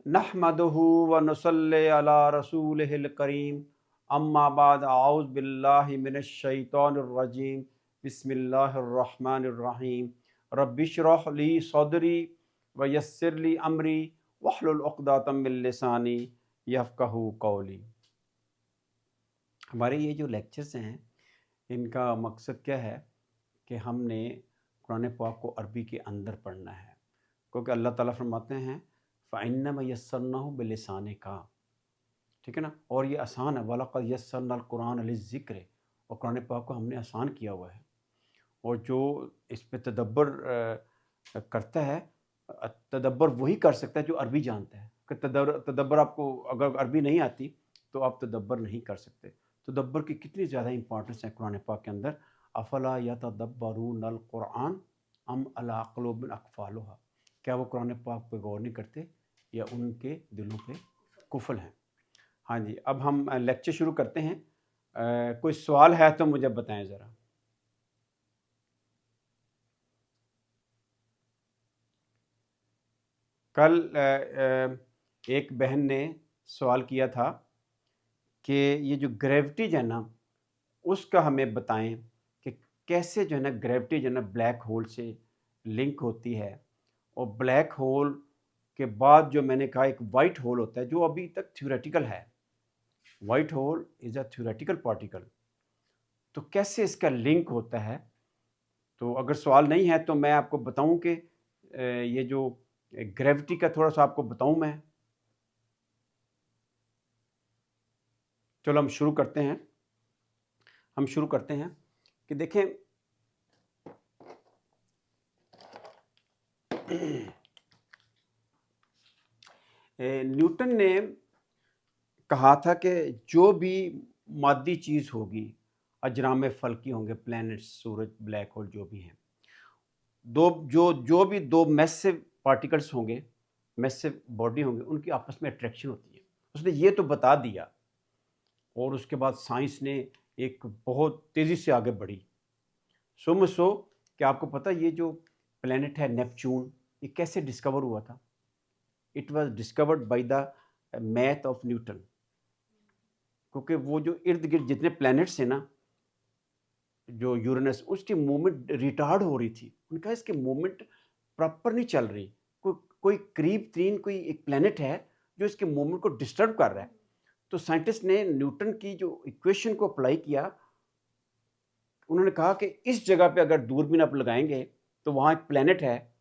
नहमदुहु व नुसल्ली अला रसूलिहिल करीम अम्मा बाद आऊज़ु बिल्लाहि मिनश शैतानिर रजीम बिस्मिल्लाहिर रहमानिर रहीम रब्बिश्रह ली सदरी व यस्सिर ली अमरी वहलुल उक़दतम मिन लिसानी यफ़क़हू क़ौली। हमारे ये जो लेक्चर्स हैं इनका मकसद क्या है कि हमने कुरान पाक को अरबी के अंदर पढ़ना है, क्योंकि अल्लाह ताला फरमाते हैं फ़इन्नमा यस्सरनाहु बिलिसानिका, ठीक है ना। और ये आसान है, वलक़द यस्सरनल कुरान लिज़्ज़िक्र, और कुरान पाक को हमने आसान किया हुआ है। और जो इस पे तदब्बर करता है, तदब्बर वही कर सकता है जो अरबी जानता है। कि तदब्बर आपको अगर अरबी नहीं आती तो आप तदब्बर नहीं कर सकते। तदब्बर की कितनी ज़्यादा इंपॉर्टेंस है कुरान पाक के अंदर। अफ़ला यतदब्बरूनल कुरान अम अला क़ुलूबिन अक़फ़ालुहा, क्या वो कुरान पाक पे गौर नहीं करते या उनके दिलों पे कुफल हैं। हाँ जी, अब हम लेक्चर शुरू करते हैं। कोई सवाल है तो मुझे बताएं ज़रा। कल एक बहन ने सवाल किया था कि ये जो ग्रेविटी जो है ना उसका हमें बताएं कि कैसे जो है ना ग्रेविटी जो है ना ब्लैक होल से लिंक होती है, और ब्लैक होल के बाद जो मैंने कहा एक वाइट होल होता है जो अभी तक थ्योरेटिकल है। White hole is a theoretical particle, तो कैसे इसका लिंक होता है। तो अगर सवाल नहीं है तो मैं आपको बताऊं कि ये जो ग्रेविटी का थोड़ा सा आपको बताऊं मैं। चलो हम शुरू करते हैं। कि देखें न्यूटन ने कहा था कि जो भी मादी चीज़ होगी, अजराम फल्की होंगे, प्लैनेट्स, सूरज, ब्लैक होल जो भी हैं, जो भी दो मैसिव पार्टिकल्स होंगे, मैसिव बॉडी होंगे, उनकी आपस में अट्रैक्शन होती है। उसने ये तो बता दिया, और उसके बाद साइंस ने एक बहुत तेज़ी से आगे बढ़ी। सो कि आपको पता ये जो प्लैनेट है नेपच्यून, ये कैसे डिस्कवर हुआ था। It was discovered by the math of Newton, क्योंकि वो जो इर्द गिर्द जितने प्लैनेट्स हैं ना, जो यूरेनस, उसकी मूवमेंट रिटार्ड हो रही थी। उनका इसकी मूवमेंट प्रॉपर नहीं चल रही, कोई करीब तीन कोई एक प्लैनेट है जो इसके मूवमेंट को डिस्टर्ब कर रहा है। तो साइंटिस्ट ने न्यूटन की जो इक्वेशन को अप्लाई किया। उन्होंने कहा कि इस जगह पे अगर दूरबीन आप लगाएंगे तो वहाँ एक प्लैनेट है,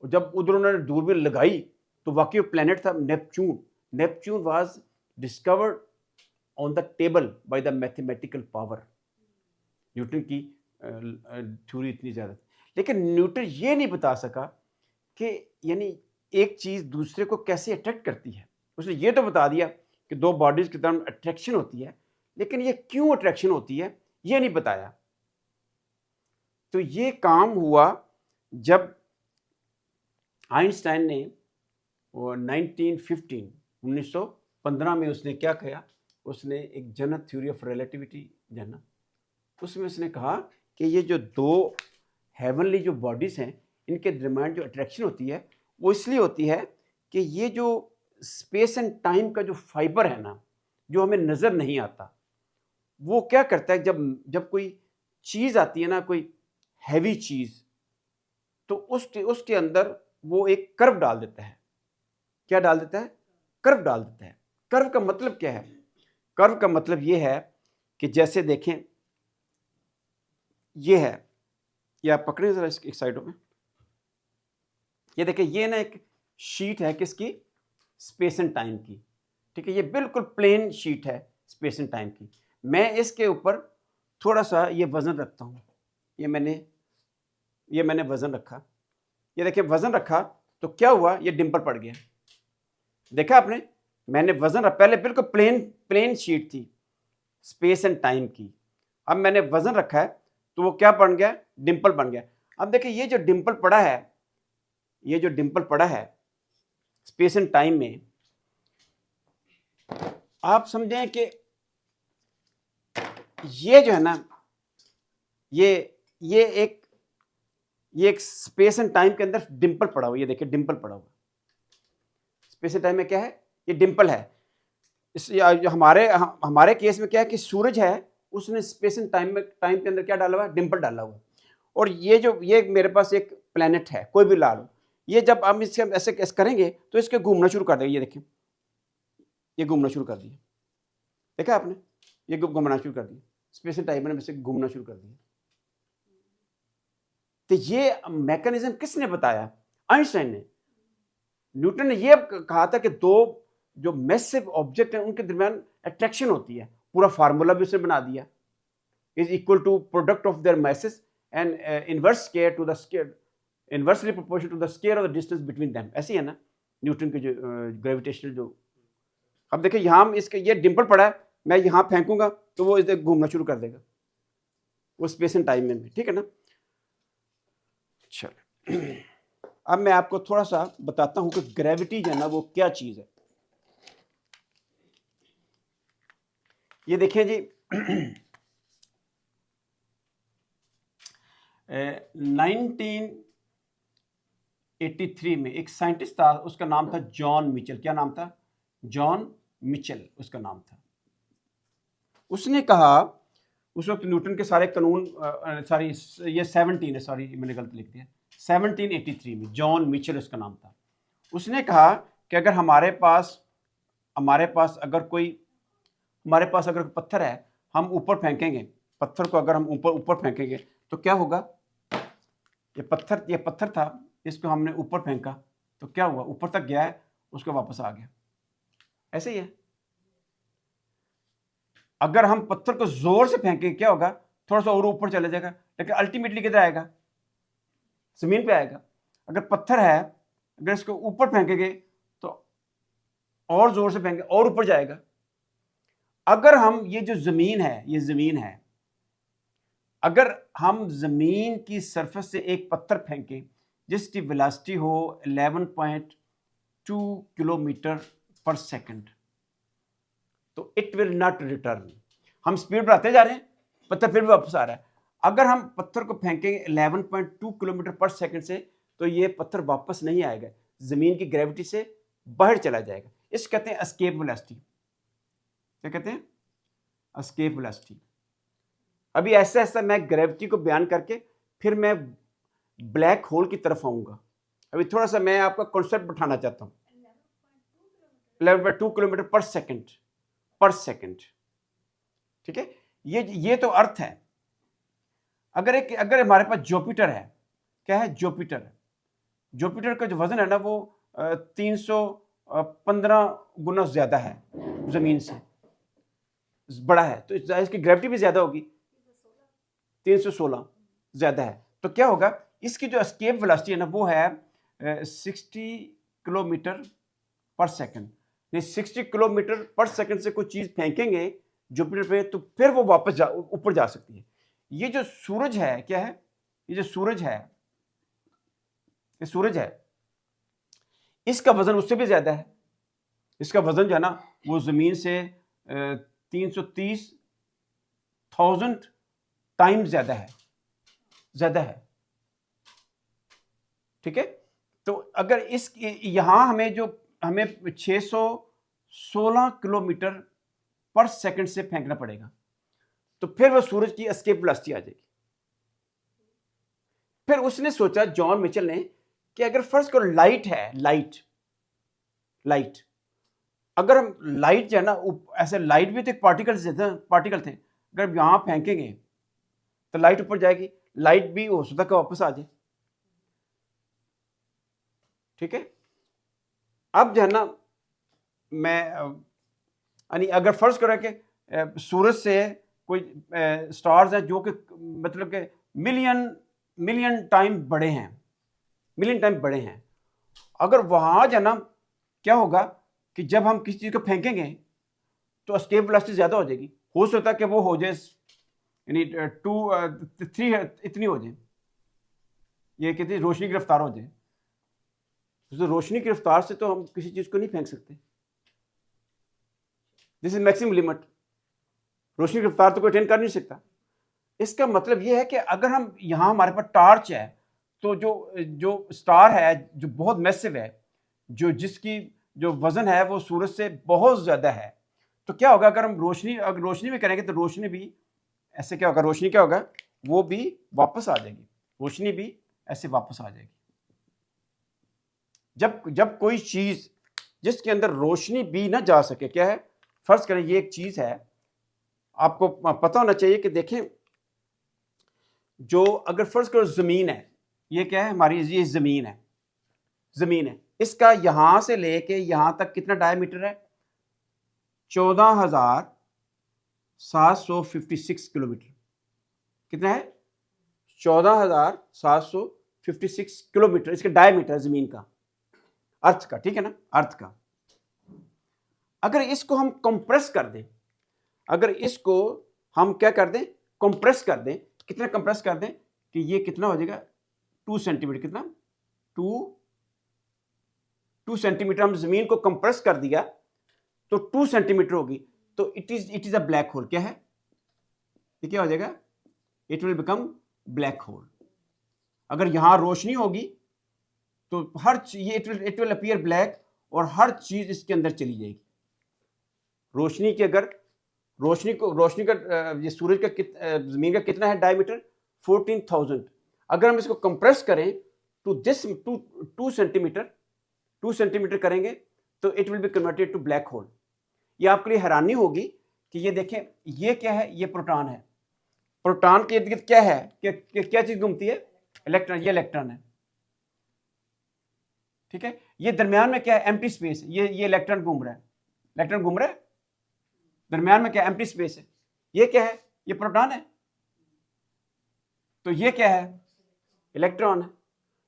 और जब उधर उन्होंने दूरबीन लगाई तो वाकई प्लैनेट था Neptune. Neptune was discovered on the table by the mathematical power. Newton की थ्योरी इतनी ज़्यादा थी, लेकिन न्यूटन ये नहीं बता सका कि यानी एक चीज़ दूसरे को कैसे अट्रैक्ट करती है। उसने ये तो बता दिया कि दो बॉडीज़ के दरमियान अट्रैक्शन होती है, लेकिन ये क्यों अट्रैक्शन होती है ये नहीं बताया। तो ये काम हुआ जब आइंस्टाइन ने वो 1915 में उसने क्या किया, उसने एक जनरल थ्योरी ऑफ रिलेटिविटी जाना। उसमें उसने कहा कि ये जो दो हेवनली जो बॉडीज़ हैं, इनके दरमियान जो अट्रैक्शन होती है वो इसलिए होती है कि ये जो स्पेस एंड टाइम का जो फाइबर है ना, जो हमें नज़र नहीं आता, वो क्या करता है, जब कोई चीज़ आती है ना, कोई हैवी चीज़, तो उसके अंदर वो एक कर्व डाल देता है। क्या डाल देता है? कर्व डाल देता है। कर्व का मतलब क्या है? कर्व का मतलब ये है कि जैसे देखें ये है, या पकड़ें ज़रा एक साइडों में, ये देखें, ये ना एक शीट है किसकी? स्पेस एंड टाइम की। ठीक है, ये बिल्कुल प्लेन शीट है स्पेस एंड टाइम की। मैं इसके ऊपर थोड़ा सा ये वज़न रखता हूँ। ये मैंने वज़न रखा, ये देखिए वज़न रखा तो क्या हुआ, ये डिम्पल पड़ गया। देखा आपने? मैंने वज़न रखा, पहले बिल्कुल प्लेन शीट थी स्पेस एंड टाइम की। अब मैंने वज़न रखा है तो वो क्या बन गया? डिम्पल बन गया। अब देखिए ये जो डिम्पल पड़ा है स्पेस एंड टाइम में, आप समझें कि ये जो है ना, ये एक स्पेस एंड टाइम के अंदर डिम्पल पड़ा हुआ। ये देखिए डिम्पल पड़ा हुआ स्पेस एंड टाइम में क्या है, ये डिम्पल है। हमारे केस में क्या है कि सूरज है, उसने स्पेस एंड टाइम के अंदर क्या डाला हुआ है, डिम्पल डाला हुआ है। और ये मेरे पास एक प्लेनेट है, कोई भी ला लो, ये जब हम इससे ऐसे करेंगे तो इसके घूमना शुरू कर देगा। ये देखें, ये घूमना शुरू कर दिया, देखा आपने, ये घूमना शुरू कर दिया, स्पेस एंड टाइम में से घूमना शुरू कर दिया। तो ये मैकेनिज्म किसने बताया? आइंस्टाइन ने। न्यूटन ने ये कहा था कि दो जो मैसिव ऑब्जेक्ट हैं उनके दरमियान अट्रैक्शन होती है, पूरा फार्मूला भी उसने बना दिया, is equal to product of their masses and inverse square to the square, inversely proportional to the square of the distance between them. ऐसे ही है ना न्यूटन के जो ग्रेविटेशनल जो। अब देखिए यहाँ इसके ये डिम्पल पड़ा है, मैं यहाँ फेंकूंगा तो वो इधर घूमना शुरू कर देगा, वो स्पेस एंड टाइम में, ठीक है ना। चलो अब मैं आपको थोड़ा सा बताता हूं कि ग्रेविटी जो है ना वो क्या चीज है। ये देखें जी 1983 में एक साइंटिस्ट था, उसका नाम था जॉन मिचेल। क्या नाम था? जॉन मिचेल उसका नाम था। उसने कहा, उस वक्त न्यूटन के सारे कानून सारी, ये 17 है, सॉरी मैंने गलत लिख दिया, 1783 में जॉन मिचेल उसका नाम था। उसने कहा कि अगर हमारे पास अगर पत्थर है, हम ऊपर फेंकेंगे पत्थर को, अगर हम ऊपर फेंकेंगे तो क्या होगा? ये पत्थर था, इसको हमने ऊपर फेंका तो क्या हुआ? ऊपर तक गया है, उसको वापस आ गया। ऐसे ही है, अगर हम पत्थर को जोर से फेंकेंगे क्या होगा? थोड़ा सा और ऊपर चले जाएगा, लेकिन अल्टीमेटली किधर आएगा? जमीन पे आएगा। अगर पत्थर है, अगर इसको ऊपर फेंकेंगे तो और जोर से फेंकेंगे और ऊपर जाएगा। अगर हम ये जो जमीन है, ये जमीन है, अगर हम जमीन की सरफेस से एक पत्थर फेंकें जिसकी वेलोसिटी हो 11.2 किलोमीटर पर सेकंड, तो इट विल नॉट रिटर्न। हम स्पीड बढ़ाते जा रहे हैं, पत्थर फिर भी वापस आ रहा है। अगर हम पत्थर को फेंकेंगे 11.2 किलोमीटर पर सेकंड से, तो ये पत्थर वापस नहीं आएगा, जमीन की ग्रेविटी से बाहर चला जाएगा। इसको कहते हैं एस्केप वेलोसिटी। क्या कहते हैं? Escape velocity. अभी ऐसा ऐसा मैं ग्रेविटी को बयान करके फिर मैं ब्लैक होल की तरफ आऊंगा। अभी थोड़ा सा मैं आपका कॉन्सेप्ट बैठाना चाहता हूँ। 11.2 किलोमीटर पर सेकंड, ठीक है। ये तो अर्थ है। अगर हमारे पास जुपिटर है, क्या है? जुपिटर का जो वजन है ना वो 315 गुना ज्यादा है, जमीन से बड़ा है, तो इसकी ग्रेविटी भी ज्यादा होगी, 316 ज्यादा है। तो क्या होगा? इसकी जो एस्केप वेलोसिटी है ना वो है 60 किलोमीटर पर सेकंड। 60 किलोमीटर पर सेकंड से कोई चीज फेंकेंगे जुपिटर पे तो फिर वो वापस ऊपर जा सकती है। ये जो सूरज है, क्या है? ये जो सूरज है, इसका वजन उससे भी ज्यादा है। इसका वजन जो है ना वो जमीन से 330,000 टाइम ज्यादा है, ठीक है। तो अगर यहां हमें 616 किलोमीटर पर सेकंड से फेंकना पड़ेगा, तो फिर वो सूरज की एस्केप वेलोसिटी आ जाएगी। फिर उसने सोचा, जॉन मिचेल ने, कि अगर फर्स्ट करो लाइट है, अगर हम लाइट जो है ना, ऐसे लाइट भी तो एक पार्टिकल थे, अगर यहां फेंकेंगे तो लाइट ऊपर जाएगी, लाइट भी हो सकता है वापस आ जाए, ठीक है। अब जो है ना मैं अगर फर्ज करें कि सूरज से कोई स्टार्स हैं जो कि मतलब कि मिलियन टाइम बड़े हैं, अगर वहां जो है ना क्या होगा कि जब हम किसी चीज को फेंकेंगे तो एस्केप वेलोसिटी ज्यादा हो जाएगी। हो सकता है कि वो हो जाए यानी 3 इतनी हो जाए, ये कहते हैं रोशनी की रफ्तार हो जाए। तो रोशनी की रफ्तार से तो हम किसी चीज को नहीं फेंक सकते, दिस इज मैक्सिमम लिमिट। रोशनी की रफ्तार तो कोई अटेन कर नहीं सकता। इसका मतलब यह है कि अगर हम यहां हमारे पास टॉर्च है, तो जो स्टार है जो बहुत मैसिव है, जो जिसकी जो वजन है वो सूरज से बहुत ज़्यादा है, तो क्या होगा अगर हम अगर रोशनी भी करेंगे तो रोशनी भी ऐसे क्या होगा, रोशनी क्या होगा, वो भी वापस आ जाएगी, रोशनी भी ऐसे वापस आ जाएगी। जब कोई चीज़ जिसके अंदर रोशनी भी ना जा सके, क्या है, फर्ज करें ये एक चीज़ है, आपको पता होना चाहिए कि देखें, जो अगर फर्ज करो ज़मीन है, ये क्या है हमारी, ये ज़मीन है, ज़मीन है, इसका यहां से लेके यहां तक कितना डायमीटर है, 14,756 किलोमीटर। कितना है, 14,756 किलोमीटर इसका डायमीटर है ज़मीन का, अर्थ का, ठीक है ना, अर्थ का। अगर इसको हम कंप्रेस कर दें, अगर इसको हम क्या कर दें, कंप्रेस कर दें, कितना कंप्रेस कर दें कि ये कितना हो जाएगा, 2 सेंटीमीटर, कितना, 2 सेंटीमीटर हम जमीन को कंप्रेस कर दिया तो 2 सेंटीमीटर होगी, तो it is a black hole. क्या है, ये क्या हो जाएगा, it will become black hole. अगर यहां रोशनी होगी तो हर ये इट विल अपीयर ब्लैक, और हर चीज इसके अंदर चली जाएगी। रोशनी की अगर रोशनी का ये सूरज का जमीन का कितना है डायमीटर, 14,000। अगर हम इसको कंप्रेस करें टू दिस 2 सेंटीमीटर करेंगे तो it will be converted to black hole. ये आपके लिए हैरानी होगी कि ये देखें, ये क्या है, ये प्रोटॉन है, प्रोटॉन के इर्द गिर्द क्या है, क्या चीज घूमती है, इलेक्ट्रॉन, ये इलेक्ट्रॉन है, ठीक है। ये दरमियान में क्या है, एम्प्टी स्पेस, ये इलेक्ट्रॉन घूम रहा है, इलेक्ट्रॉन घूम रहा है, दरमियान में क्या एम्प्टी स्पेस है, ये क्या है, ये प्रोटॉन है, तो ये क्या है, इलेक्ट्रॉन है,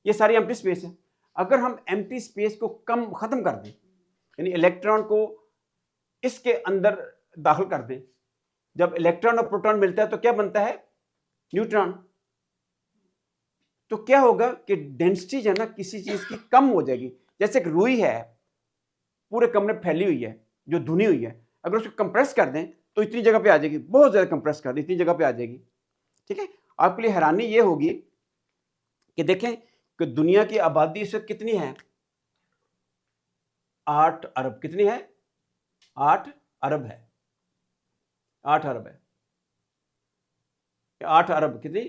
ये सारी एम्प्टी स्पेस है। अगर हम एम्प्टी स्पेस को खत्म कर दें, यानी इलेक्ट्रॉन को इसके अंदर दाखिल कर दें, जब इलेक्ट्रॉन और प्रोटॉन मिलता है तो क्या बनता है, न्यूट्रॉन। तो क्या होगा कि डेंसिटी जो है ना किसी चीज की कम हो जाएगी। जैसे एक रुई है, पूरे कमरे में फैली हुई है, जो धुनी हुई है, अगर उसको कंप्रेस कर दें तो इतनी जगह पे आ जाएगी, बहुत ज्यादा कंप्रेस कर दें इतनी जगह पे आ जाएगी, ठीक है। आपके लिए हैरानी ये होगी कि देखें कि दुनिया की आबादी इस वक्त कितनी है, 8 अरब। कितनी है, 8 अरब है, 8 अरब है, 8 अरब, कितनी,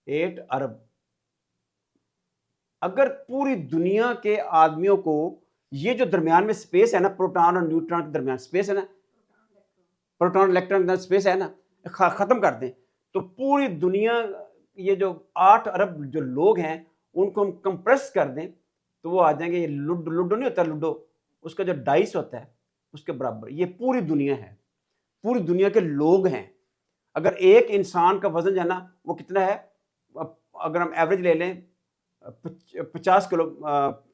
8 अरब। अगर पूरी दुनिया के आदमियों को ये जो दरमियान में स्पेस है ना, प्रोटॉन और न्यूट्रॉन के दरमियान स्पेस है ना, प्रोटॉन इलेक्ट्रॉन का स्पेस है ना, खत्म कर दें तो पूरी दुनिया, ये जो 8 अरब जो लोग हैं उनको हम कंप्रेस कर दें तो वो आ जाएंगे, ये लूडो नहीं होता, लूडो उसका जो डाइस होता है उसके बराबर ये पूरी दुनिया है, पूरी दुनिया के लोग हैं। अगर एक इंसान का वजन जो है ना वो कितना है, अगर हम एवरेज ले लें 50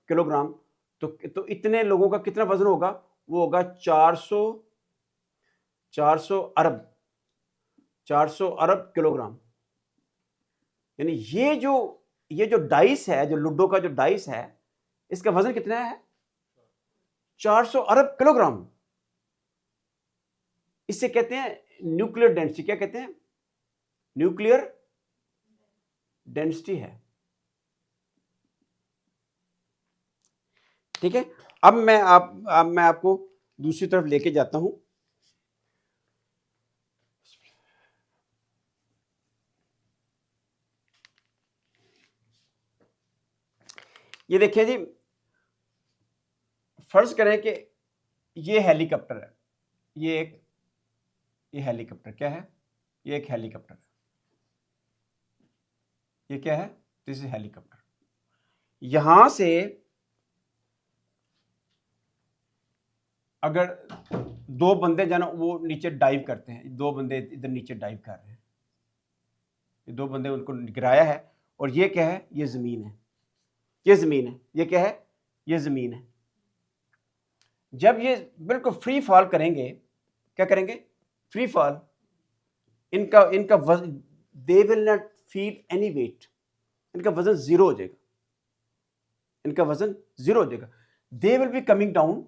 किलोग्राम, तो इतने लोगों का कितना वजन होगा, वो होगा 400 अरब किलोग्राम। यानी ये जो डाइस है, जो लूडो का जो डाइस है, इसका वजन कितना है, 400 अरब किलोग्राम। इससे कहते हैं न्यूक्लियर डेंसिटी। क्या कहते हैं, न्यूक्लियर डेंसिटी है, ठीक है। अब मैं आपको दूसरी तरफ लेके जाता हूं। ये देखिए जी, फर्ज करें कि ये हेलीकॉप्टर है, ये हेलीकॉप्टर क्या है, ये एक हेलीकॉप्टर है, ये क्या है, दिस इज हेलीकॉप्टर। यहां से अगर 2 बंदे जाना वो नीचे डाइव करते हैं, 2 बंदे इधर नीचे डाइव कर रहे हैं, ये 2 बंदे उनको गिराया है, और ये क्या है, ये जमीन है, ये जमीन है, ये क्या है, ये जमीन है। जब ये बिल्कुल फ्री फॉल करेंगे, क्या करेंगे, फ्री फॉल, इनका वजन, they will not feel any weight, इनका वजन 0 हो जाएगा, इनका वजन 0 हो जाएगा। दे will be coming down,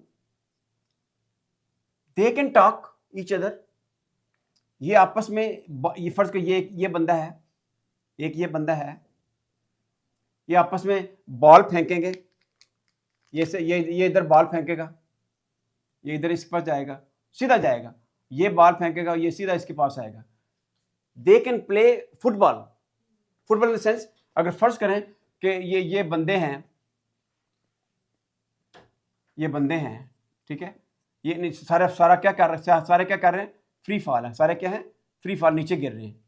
they can talk each other. ये आपस में, ये फर्ज कर ये बंदा है, एक ये बंदा है, ये आपस में बॉल फेंकेंगे, ये इधर बॉल फेंकेगा, ये इधर इसके पास जाएगा, सीधा जाएगा, ये बॉल फेंकेगा, ये सीधा इसके पास आएगा। They can play football, football in the sense, अगर फर्ज करें कि ये बंदे हैं, ये बंदे हैं, ठीक है, ये सारा क्या कर रहे हैं, सारे क्या कर रहे हैं, फ्री फॉल है, सारे क्या है, फ्री फॉल, नीचे गिर रहे हैं,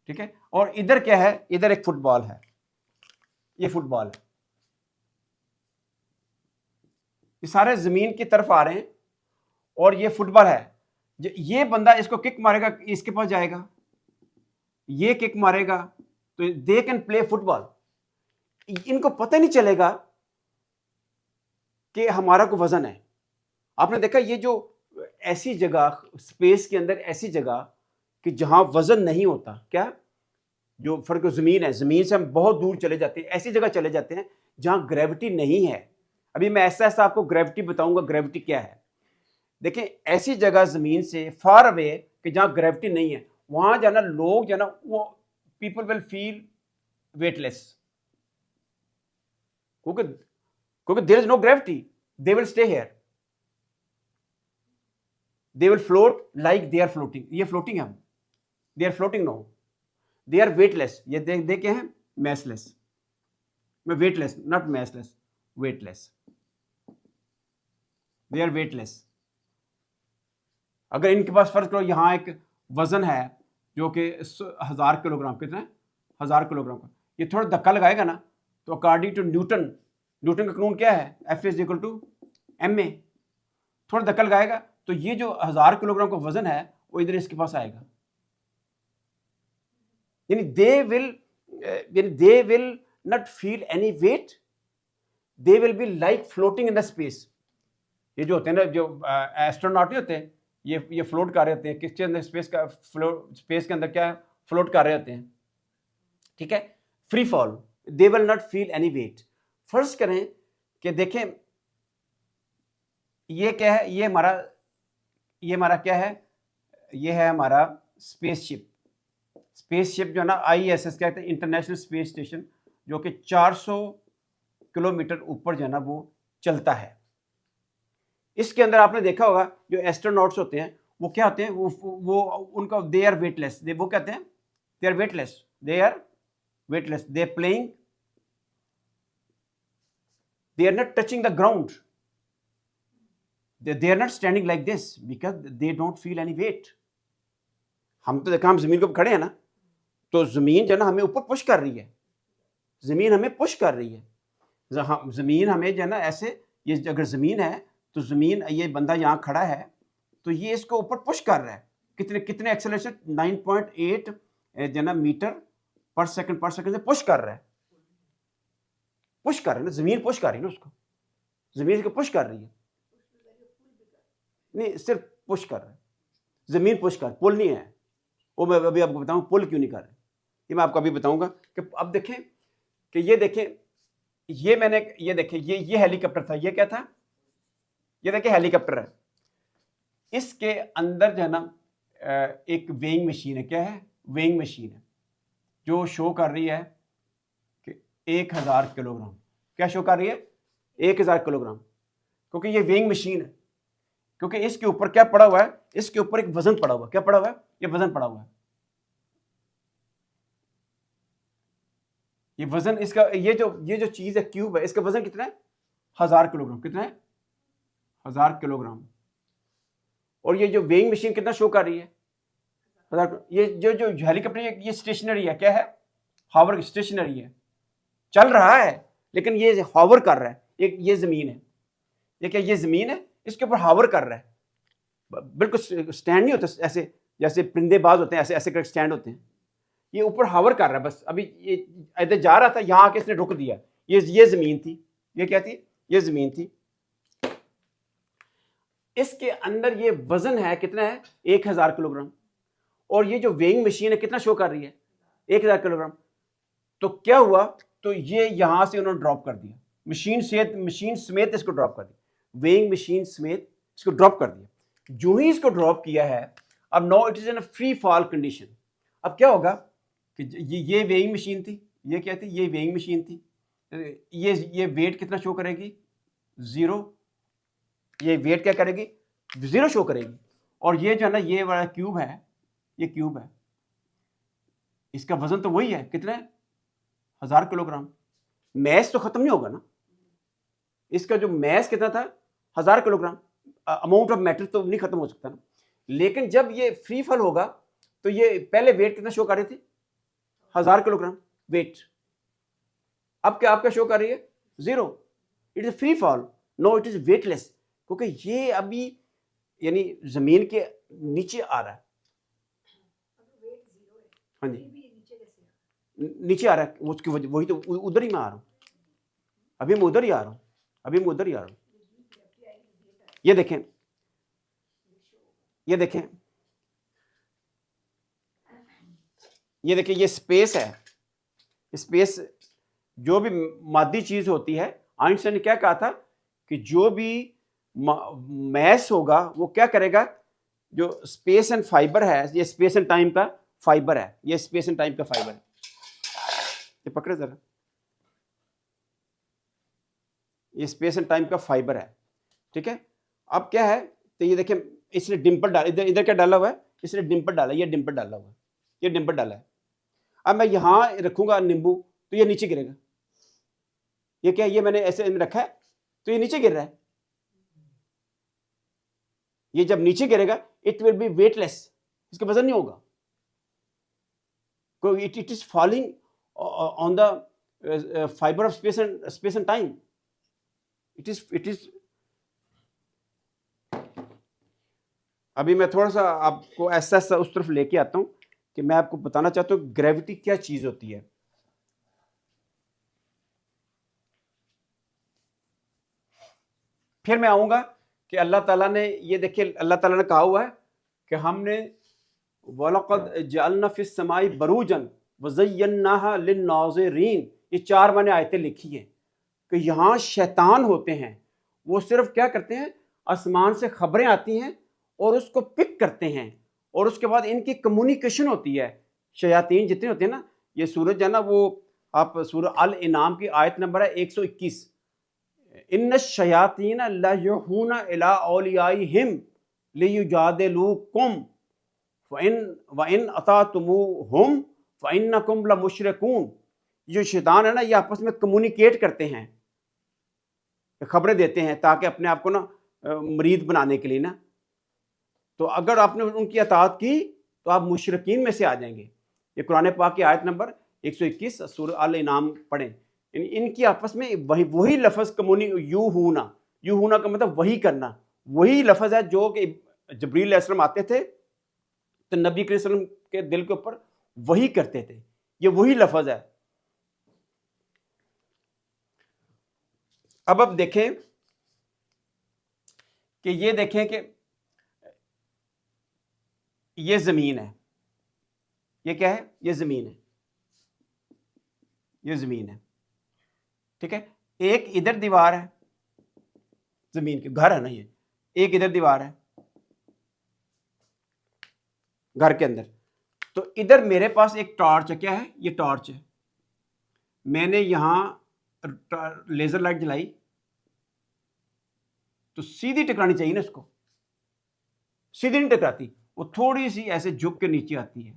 ठीक है। और इधर क्या है, इधर एक फुटबॉल है, ये फुटबॉल है, ये सारे जमीन की तरफ आ रहे हैं और ये फुटबॉल है। ये बंदा इसको किक मारेगा, इसके पास जाएगा, ये किक मारेगा, तो दे कैन प्ले फुटबॉल। इनको पता नहीं चलेगा कि हमारा को वजन है। आपने देखा ये जो ऐसी जगह स्पेस के अंदर, ऐसी जगह कि जहां वजन नहीं होता, क्या जो फर्क जमीन है, जमीन से हम बहुत दूर चले जाते हैं, ऐसी जगह चले जाते हैं जहां ग्रेविटी नहीं है। अभी मैं ऐसा ऐसा आपको ग्रेविटी बताऊंगा, ग्रेविटी क्या है। देखें, ऐसी जगह जमीन से फार अवे कि जहां ग्रेविटी नहीं है, वहां जाना लोग जाना, वो पीपल विल फील वेटलेस, क्योंकि there is no gravity, they will stay here, they will float like they are floating. ये फ्लोटिंग है, they are floating no, they are weightless. ये देख के हैं मैसलेस, मैं weightless, not massless, weightless, they are weightless. अगर इनके पास फर्ज करो यहां एक वजन है जो कि 1000 किलोग्राम, कितना है, 1000 किलोग्राम का, ये थोड़ा धक्का लगाएगा ना, तो अकॉर्डिंग टू न्यूटन का कानून क्या है, F is equal to ma, थोड़ा धक्का लगाएगा तो ये जो 1000 किलोग्राम का वजन है वो इधर इसके पास आएगा। यानी they will not feel any weight, they will be like floating in the space. ये जो होते हैं ना, जो एस्ट्रोनॉट नहीं होते, ये फ्लोट कर रहे होते हैं, किसके अंदर, स्पेस के अंदर क्या फ्लोट कर रहे होते हैं, ठीक है, free fall, they will not feel any weight. फर्ज करें कि देखें ये क्या है, ये हमारा क्या है, ये है हमारा स्पेसशिप जो है ना, ISS कहते हैं, इंटरनेशनल स्पेस स्टेशन, जो कि 400 किलोमीटर ऊपर जो है ना वो चलता है। इसके अंदर आपने देखा होगा जो एस्ट्रोनॉट्स होते हैं वो क्या होते हैं, वो उनका दे आर वेटलेस, वो कहते हैं they are weightless, they are playing, they are not touching the ground, they are not standing like this because they don't feel any weight। हम तो देखा, हम जमीन के ऊपर खड़े हैं ना, तो जमीन जो है ना हमें ऊपर पुश कर रही है, जमीन हमें पुश कर रही है, जमीन हमें जो है ना ऐसे, ये अगर जमीन है तो जमीन, ये बंदा यहाँ खड़ा है तो ये इसको ऊपर पुश कर रहा है, कितने एक्सेलरेशन, 9.8 जो है ना मीटर पर सेकंड से पुश कर रहा है, पुश कर रहे हैं ना, जमीन पुश कर रही है ना उसको, जमीन को पुश कर रही है, नहीं सिर्फ पुश कर रहा है, जमीन पुश कर, पुल नहीं है वो। मैं अभी आपको बताऊं पुल क्यों नहीं कर रहे, ये मैं आपको अभी बताऊंगा। कि अब देखें कि ये देखें, ये देखें, ये हेलीकॉप्टर था, ये क्या था, ये देखिए हेलीकॉप्टर है, इसके अंदर जो है ना एक वेइंग मशीन है, क्या है, वेइंग मशीन है, जो शो कर रही है 1000 किलोग्राम, क्या शो कर रही है, 1000 किलोग्राम, क्योंकि ये वेइंग मशीन है, क्योंकि इसके ऊपर क्या पड़ा हुआ है, इसके ऊपर एक वजन पड़ा हुआ है, क्या पड़ा हुआ है, ये वजन पड़ा हुआ है, ये वजन इसका, ये जो चीज है, क्यूब है, इसका वजन कितना है, 1000 किलोग्राम, कितना है, 1000 किलोग्राम। और ये जो वेइंग मशीन कितना शो कर रही है, 1000। ये जो हेलीकॉप्टर, ये स्टेशनरी है, क्या है, हावर, स्टेशनरी है, चल रहा है लेकिन ये हावर कर रहा है। एक ये जमीन है, ये क्या, ये जमीन है, इसके ऊपर हावर कर रहा है, बिल्कुल स्टैंड नहीं होता ऐसे, जैसे परिंदेबाज होते हैं ऐसे ऐसे करके स्टैंड होते हैं, ये ऊपर हावर कर रहा है बस। अभी ये इधर जा रहा था, यहाँ आके इसने रुक दिया, ये जमीन थी, ये क्या थी, ये जमीन थी, इसके अंदर ये वजन है, कितना है, 1000 किलोग्राम। और ये जो वेइंग मशीन है कितना शो कर रही है, 1000 किलोग्राम। तो क्या हुआ, तो ये यहां से उन्होंने ड्रॉप कर दिया, मशीन समेत इसको ड्रॉप कर दिया, वेइंग मशीन समेत इसको ड्रॉप कर दिया। जो ही इसको ड्रॉप किया है, अब know it is in a free fall condition. अब क्या होगा कि ये वेइंग मशीन थी, ये क्या थी, ये वेइंग मशीन थी, ये वेट कितना शो करेगी, 0, ये वेट क्या करेगी, 0 शो करेगी। और ये जो है ना, ये वाला क्यूब है, ये क्यूब है, इसका वजन तो वही है, कितने, 1000 किलोग्राम। मैस तो खत्म नहीं होगा ना, इसका जो मैस कितना था, 1000 किलोग्राम। अमाउंट ऑफ मैटर तो नहीं खत्म हो सकता ना। लेकिन जब ये फ्री फॉल होगा तो ये पहले वेट कितना शो कर रही थी, 1000 किलोग्राम वेट। अब क्या आपका शो कर रही है, 0। It is free fall, know it is weightless, क्योंकि ये अभी यानी जमीन के नीचे आ रहा है। हाँ जी, नीचे आ रहा है, उसकी वजह वही तो, उधर ही मैं आ रहा हूँ, अभी मैं उधर ही आ रहा हूँ, अभी मैं उधर ही आ रहा हूँ। ये देखें, ये देखें, ये देखिए, ये स्पेस है। स्पेस जो भी मादी चीज होती है, आइंस्टाइन ने क्या कहा था कि जो भी मैस होगा वो क्या करेगा, जो स्पेस एंड फाइबर है, ये स्पेस एंड टाइम का फाइबर है, ये स्पेस एंड टाइम का फाइबर है। ये पकड़े जरा, ये स्पेस एंड टाइम का फाइबर है, ठीक है। अब क्या है, तो ये देखिए, इसने डिंपल डाला, इधर इधर क्या डाला हुआ है, इसने डिंपल डाला, ये डिंपल डाला हुआ है, ये डिंपल डाला है। अब मैं यहां रखूंगा नींबू तो ये नीचे गिरेगा। ये क्या, ये मैंने ऐसे रखा है तो ये नीचे गिर रहा है। ये जब नीचे गिरेगा इट विल बी वेटलेस, इसका वजन नहीं होगा, it is falling on the fibre of space and time. It is अभी मैं थोड़ा सा आपको ऐसा उस तरफ लेके आता हूं कि मैं आपको बताना चाहता हूं ग्रेविटी क्या चीज होती है। फिर मैं आऊंगा कि अल्लाह ताला ने, ये देखिए अल्लाह ताला ने कहा हुआ है कि हमने वलक़द जअलना फिस समाई बरूजन वज़य्यन्नाहा लिन्नाज़िरीन, ये 4 मैंने आयतें लिखी हैं कि यहाँ शैतान होते हैं, वो सिर्फ क्या करते हैं, आसमान से खबरें आती हैं और उसको पिक करते हैं, और उसके बाद इनकी कम्युनिकेशन होती है। शयातीन जितने होते हैं ना, ये सूरज है ना, वो आप सूरह अल इनाम की आयत नंबर है 121, इन्न शयातीन लयूहूना इला औलियाइहिम लियुजादिलूकुम इन अतातुमूहुम फ़इन्नकुम लमुशरिकून। जो शैतान है ना, ये आपस में कम्युनिकेट करते हैं, खबरें देते हैं ताकि अपने आप को ना मरीद बनाने के लिए ना। तो अगर आपने उनकी अताअत की तो आप मुशरिकीन में से आ जाएंगे। ये कुरान पाक की आयत नंबर 121 सूरह अल इनाम पढ़ें। इनकी आपस में वही लफ्ज़ यू होना का मतलब वही करना, वही लफ्ज़ है जो कि जबरील अलैहिस्सलाम आते थे तो नबी करीम सल्लल्लाहु अलैहि वसल्लम के दिल के ऊपर वही करते थे, ये वही लफ्ज़ है। अब देखें कि ये देखें कि ये ज़मीन है, ये क्या है, ये ज़मीन है, ये ज़मीन है, ठीक है। एक इधर दीवार है, ज़मीन के घर है ना, ये एक इधर दीवार है घर के अंदर। तो इधर मेरे पास एक टॉर्च है, क्या है, ये टॉर्च है। मैंने यहां लेजर लाइट जलाई तो सीधी टकरानी चाहिए ना, इसको सीधी नहीं टकराती, वो थोड़ी सी ऐसे झुक के नीचे आती है,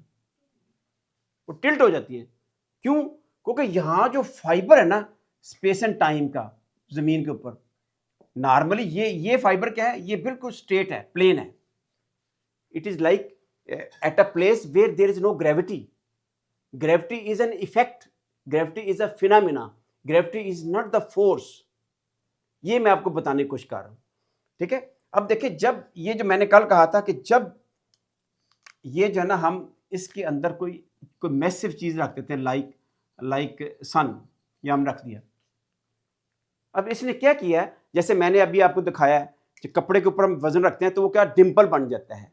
वो टिल्ट हो जाती है। क्यों, क्योंकि यहां जो फाइबर है ना स्पेस एंड टाइम का जमीन के ऊपर, नॉर्मली ये फाइबर क्या है, ये बिल्कुल स्ट्रेट है, प्लेन है। It is like at a place where there is no gravity. Gravity is an effect, gravity is a phenomena, gravity is not the force. ये मैं आपको बताने की कोशिश कर रहा हूं, ठीक है। अब देखिए, जब ये जो मैंने कल कहा था कि जब ये जो है ना, हम इसके अंदर कोई मैसिव चीज रखते थे, लाइक सन, ये हम रख दिया। अब इसने क्या किया है, जैसे मैंने अभी आपको दिखाया है कि कपड़े के ऊपर हम वजन रखते हैं तो वो क्या डिंपल बन जाता है,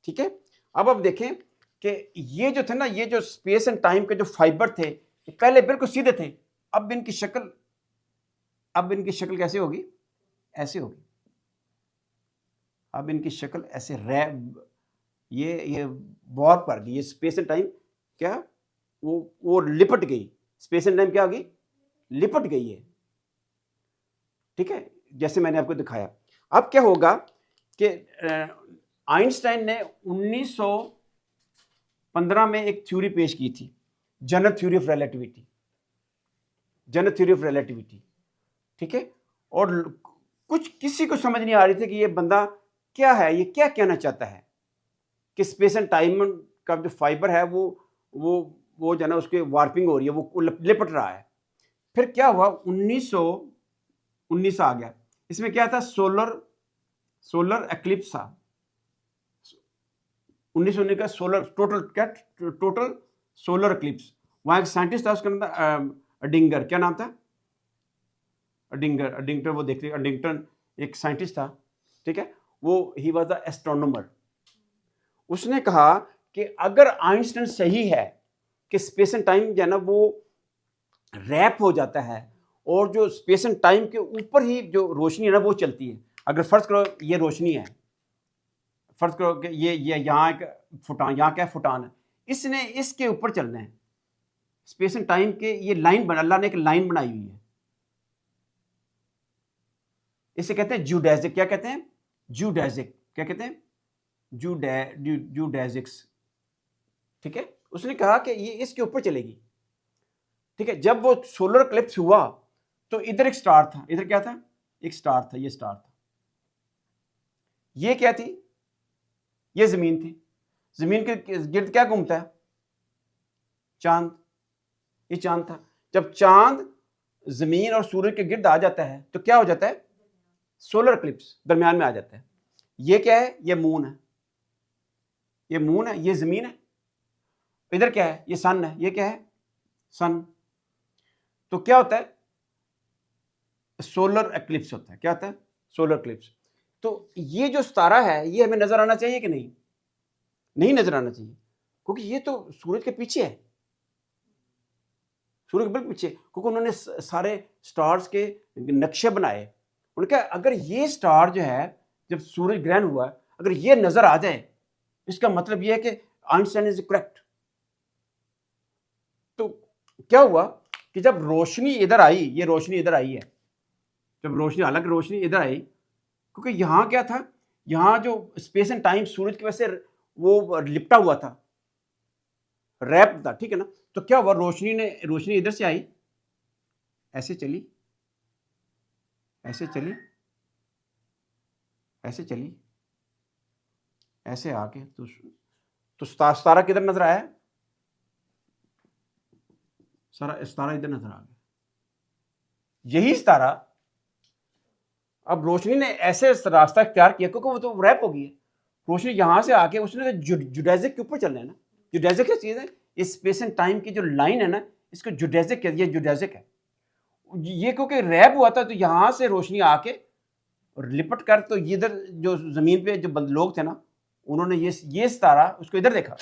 ठीक है। अब देखें कि ये जो थे ना, ये जो स्पेस एंड टाइम के जो फाइबर थे पहले बिल्कुल सीधे थे, अब इनकी शक्ल कैसे होगी, ऐसे होगी। अब इनकी शक्ल ऐसे ये वॉर्प कर गई, ये स्पेस एंड टाइम क्या, वो लिपट गई, स्पेस एंड टाइम क्या होगी, लिपट गई है, ठीक है, जैसे मैंने आपको दिखाया। अब क्या होगा कि आइंस्टाइन ने 1915 में एक थ्योरी पेश की थी, general theory of relativity, general theory of relativity, ठीक है। और कुछ किसी को समझ नहीं आ रही थी कि ये बंदा क्या है, ये क्या कहना चाहता है कि स्पेस एंड टाइम का जो फाइबर है वो जो है ना उसके वार्पिंग हो रही है, वो लिपट रहा है। फिर क्या हुआ, 1919 आ गया, इसमें क्या था, सोलर एक्लिप्स था 1919 का, टोटल सोलर एक्लिप्स। वहां एक साइंटिस्ट था, उसका नाम था अडिंगर, क्या नाम था, अडिंगटन, वो देखते अडिंगटन एक साइंटिस्ट था, ठीक है, वो ही वाज द एस्ट्रोनॉमर। उसने कहा कि अगर आइंस्टाइन सही है कि स्पेस एंड टाइम जो है ना वो रैप हो जाता है और जो स्पेस एंड टाइम के ऊपर ही जो रोशनी है ना वो चलती है। अगर फर्ज करो ये रोशनी है, फर्ज करो कि ये यहाँ एक फुटान, यहाँ क्या फुटान है, इसने इसके ऊपर चलना है, स्पेस एंड टाइम के ये लाइन बना, अल्लाह ने एक लाइन बनाई हुई है, इसे कहते हैं ज्यूडेजिक। क्या कहते हैं, ज्यूडेजिक, क्या कहते हैं, ज्यूडेजिक्स, ठीक है। उसने कहा कि ये इसके ऊपर चलेगी, ठीक है। जब वो सोलर इक्लिप्स हुआ तो इधर एक स्टार था, इधर क्या था, एक स्टार था, ये स्टार था, ये क्या थी, ये जमीन थी, जमीन के गिर्द क्या घूमता है, चांद, ये चांद था। जब चांद जमीन और सूरज के गिर्द आ जाता है तो क्या हो जाता है, सोलर इक्लिप्स दरमियान में आ जाता है। ये क्या है, ये मून है, ये मून है, ये जमीन है, इधर क्या है, ये सन है, ये क्या है, सन। तो क्या होता है, सोलर एक्लिप्स होता है, क्या होता है, सोलर एक्लिप्स। तो ये जो सितारा है ये हमें नजर आना चाहिए कि नहीं, नहीं नजर आना चाहिए, क्योंकि ये तो सूरज के पीछे है, सूरज के बिल्कुल पीछे, क्योंकि उन्होंने सारे स्टार्स के नक्शे बनाए। उन्होंने कहा अगर ये स्टार जो है, जब सूरज ग्रहण हुआ, अगर ये नजर आ जाए, इसका मतलब ये है कि आइंस्टाइन इज करेक्ट। तो क्या हुआ कि जब रोशनी इधर आई, ये रोशनी इधर आई है, जब रोशनी, हालांकि रोशनी इधर आई, क्योंकि यहां क्या था, यहां जो स्पेस एंड टाइम सूरज की वजह से वो लिपटा हुआ था, रैप था, ठीक है ना। तो क्या हुआ, रोशनी इधर से आई, ऐसे चली, ऐसे चली, ऐसे चली, ऐसे आके तो सितारा किधर नजर आया, सितारा इधर नजर आ गया, यही सितारा। अब रोशनी ने ऐसे रास्ता इख्तियार किया क्योंकि वो तो रैप हो गई है, रोशनी यहां से आके उसने जुडाइजिक के ऊपर चलना है ना। जुडाइजिक क्या चीज है, इस स्पेस एंड टाइम की जो लाइन है ना, इसको जुडाइजिक कहते हैं, जुडाइजिक है। ये क्योंकि रैप हुआ था तो यहां से रोशनी आके और लिपट कर, तो इधर जो जमीन पे जो लोग थे ना, उन्होंने ये सितारा उसको इधर देखा।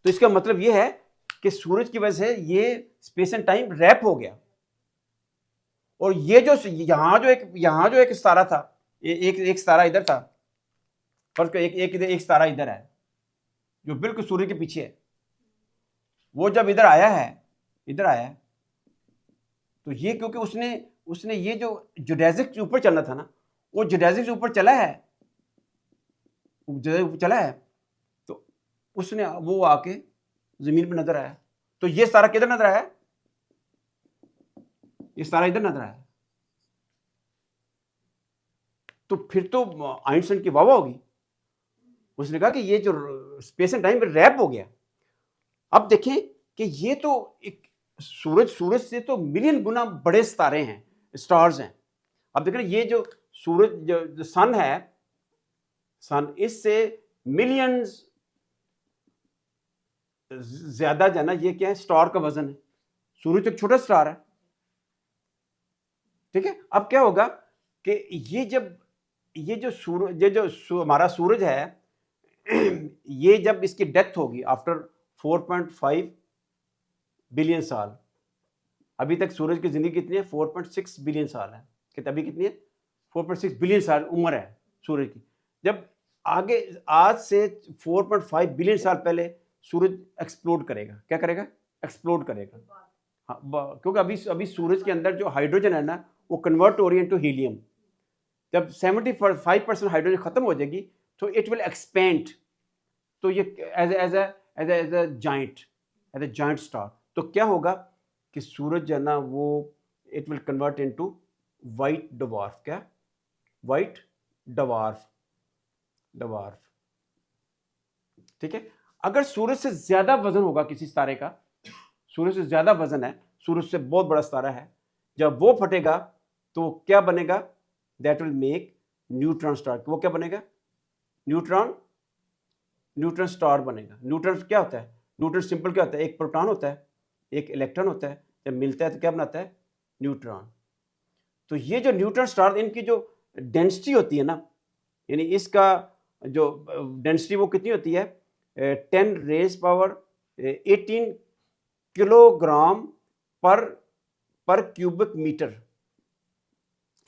तो इसका मतलब ये है कि सूरज की वजह से ये स्पेस एंड टाइम रैप हो गया। और ये जो यहां जो एक सितारा था, एक सितारा इधर था, फर्ज एक सितारा इधर है जो बिल्कुल सूर्य के पीछे है, वो जब इधर आया है, तो ये क्योंकि उसने ये जो जुडाइजिक के ऊपर चलना था ना, वो जुडाइजिक से ऊपर चला है, तो उसने वो आके जमीन पे नजर आया। तो ये सारा किधर नजर आया, ये सारा इधर नजर आया। तो फिर तो आइंस्टाइन की वाह होगी, उसने कहा कि ये जो स्पेस एंड टाइम रैप हो गया। अब देखें कि ये तो एक सूरज से तो मिलियन गुना बड़े सितारे हैं, स्टार्स हैं। अब देख रहे, ये जो सूरज जो सन है, सन इससे मिलियंस ज्यादा जो है ना, ये क्या है, स्टार का वजन है। सूरज तो एक छोटा स्टार है, ठीक है। अब क्या होगा कि ये जो हमारा सूरज है, ये जब इसकी डेथ होगी आफ्टर 4.5 बिलियन साल, अभी तक सूरज की जिंदगी कितनी है, 4.6 बिलियन साल है, कि अभी कितनी है, 4.6 बिलियन साल उम्र है सूरज की। जब आगे आज से 4.5 बिलियन साल पहले सूरज एक्सप्लोड करेगा, क्या करेगा, एक्सप्लोड करेगा। हाँ, क्योंकि अभी सूरज के अंदर जो हाइड्रोजन है ना, वो कन्वर्ट हो रही है इनटू हीलियम, जब 75% हाइड्रोजन खत्म हो जाएगी तो इट विल एक्सपेंड, तो ये एज अ जाइंट स्टार, तो क्या होगा कि सूरज जो है ना वो it will convert into white dwarf. क्या? White dwarf. ठीक है। अगर सूरज से ज्यादा वजन होगा किसी तारे का, सूरज से ज्यादा वजन है, सूरज से बहुत बड़ा तारा है, जब वो फटेगा तो क्या बनेगा? That will make neutron star. वो क्या बनेगा? न्यूट्रॉन स्टार बनेगा। न्यूट्रॉन क्या होता है? न्यूट्रॉन सिंपल क्या होता है? एक प्रोटॉन होता है, एक इलेक्ट्रॉन होता है, जब मिलता है तो क्या बनाता है? न्यूट्रॉन। तो ये जो न्यूट्रॉन स्टार, इनकी जो डेंसिटी होती है ना, यानी इसका जो डेंसिटी वो कितनी होती है? 10⁻18 किलोग्राम पर क्यूबिक मीटर।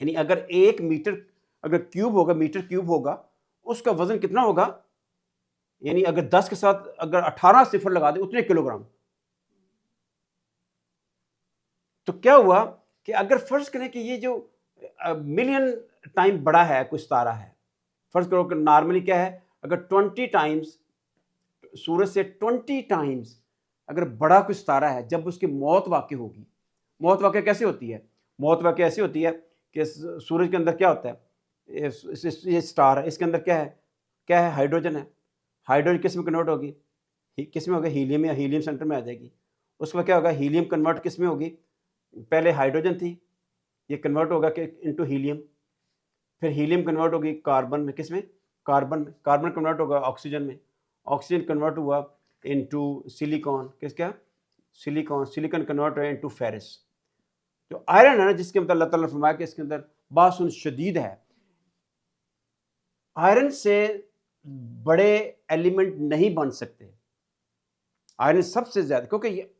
यानी अगर 1 मीटर अगर क्यूब होगा, मीटर क्यूब होगा, उसका वजन कितना होगा? यानी अगर 10 के साथ अगर 18 सिफर लगा दे, उतने किलोग्राम। तो क्या हुआ कि अगर फर्ज करें कि ये जो मिलियन टाइम बड़ा है कुछ तारा है, फर्ज करो कि नॉर्मली क्या है, अगर 20 टाइम्स सूरज से 20 टाइम्स अगर बड़ा कुछ तारा है, जब उसकी मौत वाक़ई होगी, मौत वाक़ई कैसे होती है? मौत वाक़ई ऐसी होती है कि सूरज के अंदर क्या होता है? ये स्टार है, इसके अंदर क्या है? क्या है? हाइड्रोजन है। हाइड्रोजन किस में कन्वर्ट होगी? किस में होगा? हीलियम, या हीलियम सेंटर में आ जाएगी। उसके बाद क्या होगा? हीलियम कन्वर्ट किस में होगी? पहले हाइड्रोजन थी, ये कन्वर्ट होगा कि इनटू हीलियम, फिर हीलियम कन्वर्ट होगी कार्बन में। किस में? कार्बन में। कार्बन कन्वर्ट होगा ऑक्सीजन में, ऑक्सीजन कन्वर्ट हुआ इनटू सिलिकॉन। क्या? सिलिकॉन कन्वर्ट हुआ इनटू फेरस। जो आयरन है ना, जिसके मतलब अल्लाह ताला ने फरमाया कि इसके अंदर बासुन शदीद है, आयरन से बड़े एलिमेंट नहीं बन सकते। आयरन सबसे ज्यादा, क्योंकि ये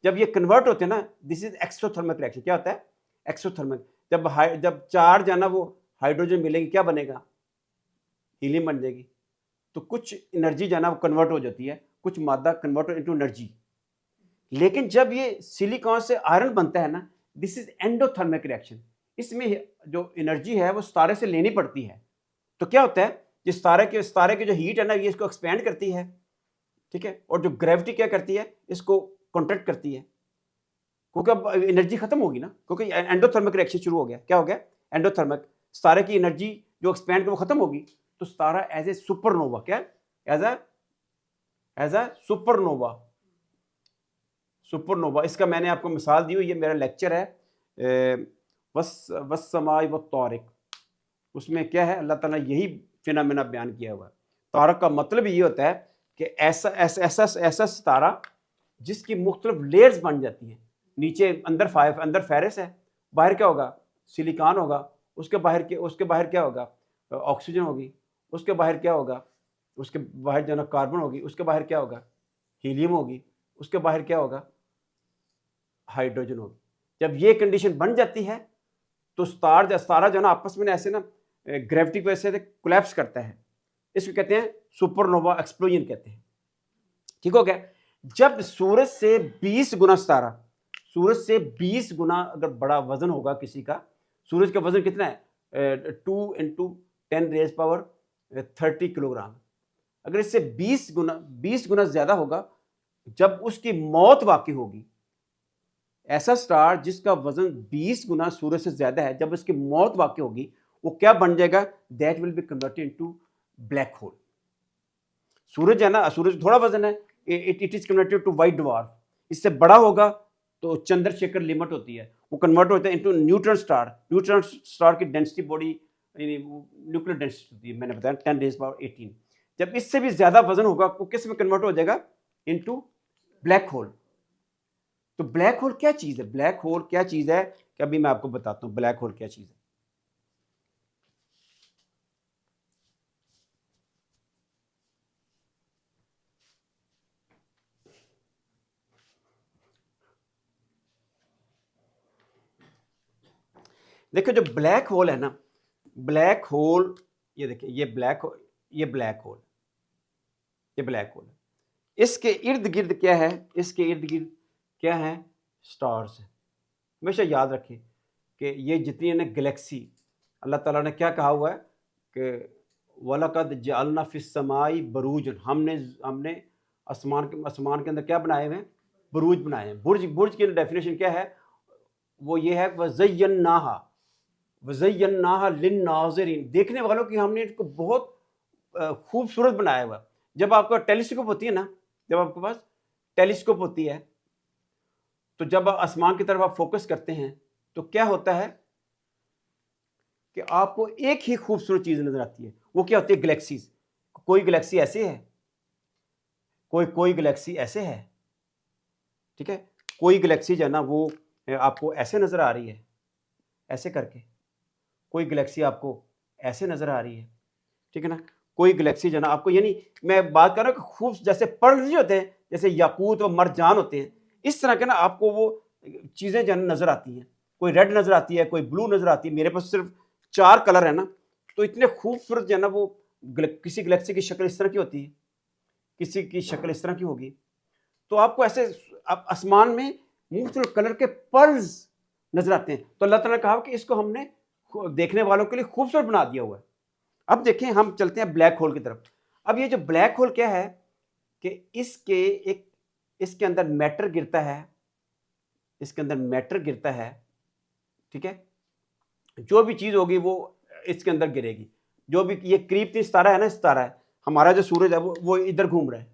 जब ये कन्वर्ट होते हैं ना, दिस इज एक्सोथर्मिक रिएक्शन। क्या होता है? एक्सोथर्मिक। जब चार्ज है ना वो हाइड्रोजन मिलेगी, क्या बनेगा? हीलियम बन जाएगी। तो कुछ एनर्जी जो है ना वो कन्वर्ट हो जाती है, कुछ मादा कन्वर्ट इनटू एनर्जी। लेकिन जब ये सिलिकॉन से आयरन बनता है ना, दिस इज एंडोथर्मिक रिएक्शन। इसमें जो एनर्जी है वो तारे से लेनी पड़ती है। तो क्या होता है, जिस तारे की जो हीट है ना, ये इसको एक्सपेंड करती है, ठीक है, और जो ग्रेविटी क्या करती है, इसको कॉन्ट्रैक्ट करती है, क्योंकि अब एनर्जी खत्म होगी ना, क्योंकि एंडोथर्मिक रिएक्शन शुरू हो गया। क्या हो गया? एंडोथर्मिक। तारे की एनर्जी जो एक्सपेंड कर वो खत्म होगी, तो तारा एज ए सुपरनोवा। क्या? As a supernova. इसका मैंने आपको मिसाल दी हुई, ये मेरा लेक्चर है वस्समाई व तारिक। उसमें क्या है, अल्लाह ताला ने यही फिनोमेना बयान किया हुआ है। तारक का मतलब ये होता है कि ऐसा सितारा जिसकी मुख्तलिफ लेयर्स बन जाती हैं। नीचे अंदर फेरस है, बाहर क्या होगा? सिलिकॉन होगा। उसके बाहर क्या होगा? ऑक्सीजन होगी। उसके बाहर क्या होगा? उसके बाहर जो है ना कार्बन होगी। उसके बाहर क्या होगा? हीलियम होगी। उसके बाहर क्या होगा? हाइड्रोजन होगी। जब ये कंडीशन बन जाती है तो तारा जो है ना आपस में ऐसे ना ग्रेविटी की वजह से कोलैप्स करता है। इसको कहते हैं सुपरनोवा एक्सप्लोजन कहते हैं। ठीक हो गया? जब सूरज से 20 गुना तारा, सूरज से 20 गुना अगर बड़ा वजन होगा किसी का, सूरज का वजन कितना है? 2 × 10⁻30 किलोग्राम। अगर इससे 20 गुना ज्यादा होगा, जब उसकी मौत वाकई होगी, ऐसा स्टार जिसका वजन 20 गुना सूरज से ज्यादा है, जब उसकी मौत वाकई होगी, वो क्या बन जाएगा? That will be converted into black hole. सूरज है ना, सूरज थोड़ा वजन है, it is converted to white dwarf. इससे बड़ा होगा तो चंद्रशेखर लिमिट होती है, वो कन्वर्ट होता है into neutron star. Neutron star की डेंसिटी बॉडी न्यूक्लियर डेंसिटी होती है, मैंने बताया 10⁻18। जब इससे भी ज्यादा वजन होगा, वो किस में कन्वर्ट हो जाएगा? Into black whole. तो ब्लैक होल क्या चीज है? ब्लैक होल क्या चीज है कि अभी मैं आपको बताता हूं ब्लैक होल क्या चीज है। देखो जो ब्लैक होल है ना, ब्लैक होल, ये देखिए, ये ब्लैक होल, ये ब्लैक होल, ये ब्लैक होल है। इसके इर्द गिर्द क्या है? इसके इर्द गिर्द क्या है? स्टार्स है। हमेशा याद रखें कि ये जितनी है ना गैलेक्सी, अल्लाह ताला ने क्या कहा हुआ है कि वलक़द जअलना फिस समाई बरूजन, हमने आसमान के अंदर क्या बनाए हुए हैं, बुरूज बनाए हैं। बुर्ज की डेफिनेशन क्या है, वो ये है वज़य्यन्नाहा लिन्नाज़िरीन, देखने वालों की हमने इसको बहुत खूबसूरत बनाया हुआ। जब आपका टेलीस्कोप होती है ना, जब आपके पास टेलीस्कोप होती है, तो जब आसमान की तरफ आप फोकस करते हैं तो क्या होता है कि आपको एक ही खूबसूरत चीज नजर आती है। वो क्या होती है, गैलेक्सीज। कोई गैलेक्सी ऐसे है, कोई गैलेक्सी ऐसे है, ठीक है। कोई गैलेक्सी जो है ना वो आपको ऐसे नजर आ रही है, ऐसे करके। कोई गैलेक्सी आपको ऐसे नजर आ रही है, ठीक है ना। कोई गैलेक्सी जो है ना आपको, यानी मैं बात कर रहा हूँ खूब जैसे पर्ल नहीं होते हैं, जैसे याकूत और मरजान होते हैं, इस तरह के ना आपको वो चीजें जो है नजर आती हैं। कोई रेड नजर आती है, कोई ब्लू नजर आती है। मेरे पास सिर्फ 4 कलर है ना, तो इतने खूबसूरत जो है ना वो किसी गैलेक्सी की शक्ल इस तरह की होती है, किसी की शक्ल इस तरह की होगी। तो आपको ऐसे आसमान में मुख्तलिफ कलर के पर्ल्स नजर आते हैं। तो अल्लाह ताला ने कहा कि इसको हमने देखने वालों के लिए खूबसूरत बना दिया हुआ है। अब देखें, हम चलते हैं ब्लैक होल की तरफ। अब ये जो ब्लैक होल क्या है कि इसके अंदर मैटर गिरता है, इसके अंदर मैटर गिरता है, ठीक है। जो भी चीज होगी वो इसके अंदर गिरेगी। जो भी ये करीब तीन सितारा है ना, सितारा है हमारा, जो सूरज है वो इधर घूम रहा है।